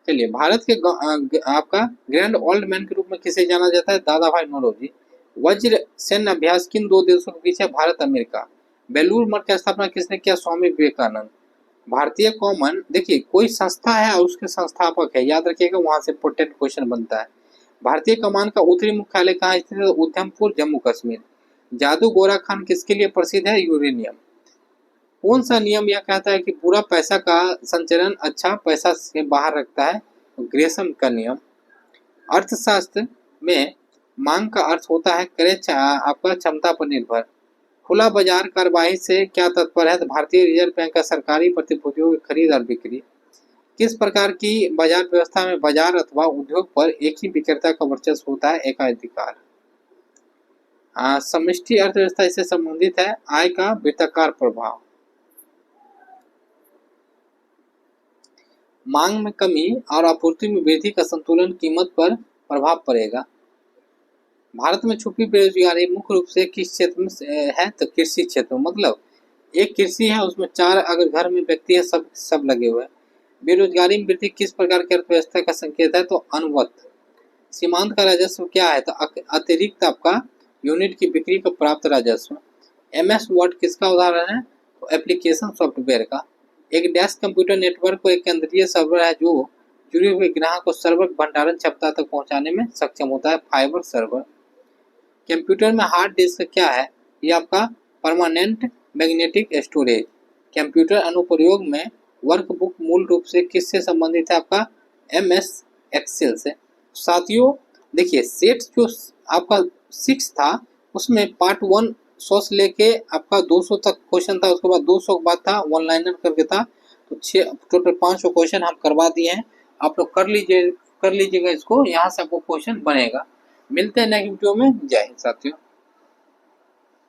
चलिए। भारत के आपका ग्रैंड ओल्ड मैन के रूप में किसे जाना जाता है? दादा भाई नौरोजी। वज्र सैन्य अभ्यास किन 2 देशों के बीच है? भारत अमेरिका। बेलूर मठ की स्थापना किसने किया? स्वामी विवेकानंद। भारतीय कॉमन, देखिए कोई संस्था है और उसके संस्थापक है, याद रखिएगा, वहां से इंपोर्टेंट क्वेश्चन बनता है। भारतीय कमान का उत्तरी मुख्यालय कहाँ स्थित है? उधमपुर, जम्मू कश्मीर। जादू गोरा खान किसके लिए प्रसिद्ध है? यूरेनियम। कौन सा नियम यह कहता है कि पूरा पैसा का संचरण अच्छा पैसा से बाहर रखता है? ग्रेसम का नियम। अर्थशास्त्र में मांग का अर्थ होता है क्रय आपका क्षमता पर निर्भर। खुला बाजार कार्यवाही से क्या तात्पर्य है? तो भारतीय रिजर्व बैंक का सरकारी प्रतिभूतियों की खरीद और बिक्री। किस प्रकार की बाजार व्यवस्था में बाजार अथवा उद्योग पर एक ही विक्रेता का वर्चस्व होता है? एकाधिकार। समष्टि अर्थव्यवस्था इससे संबंधित है। आय का वृत्ताकार प्रभाव। मांग में कमी और आपूर्ति में वृद्धि का संतुलन कीमत पर प्रभाव पड़ेगा। भारत में छुपी बेरोजगारी मुख्य रूप से किस क्षेत्र में है? तो कृषि क्षेत्र में। मतलब एक कृषि है, उसमें 4 अगर घर में व्यक्ति है, सब लगे हुए हैं। बेरोजगारी में वृद्धि किस प्रकार की अर्थव्यवस्था का संकेत है? तो अनुवत। सीमांत का राजस्व क्या है? तो अतिरिक्त आपका यूनिट की बिक्री का प्राप्त राजस्व। MS वर्ड किसका उदाहरण है? तो एप्लीकेशन सॉफ्टवेयर का। एक डेस्क कंप्यूटर नेटवर्क को एक केंद्रीय सर्वर है जो जुड़े हुए ग्राहक को सर्वर भंडारण क्षमता तक पहुंचाने में सक्षम होता है, फाइबर सर्वर। कंप्यूटर में हार्ड डिस्क क्या है? ये आपका परमानेंट मैग्नेटिक स्टोरेज। कंप्यूटर अनुप्रयोग में वर्कबुक मूल रूप से किससे संबंधित है? आपका MS एक्सेल से। साथियों देखिए, सेट जो आपका 6 था उसमें पार्ट 1 100 से लेके आपका 200 तक क्वेश्चन था, उसके बाद 200 के बाद था वन लाइनर करके था, तो 6 टोटल 500 क्वेश्चन हम करवा दिए हैं। आप लोग कर लीजिएगा इसको, यहाँ से आपको क्वेश्चन बनेगा। मिलते हैं नेक्स्ट वीडियो में। जय हिंद साथियों।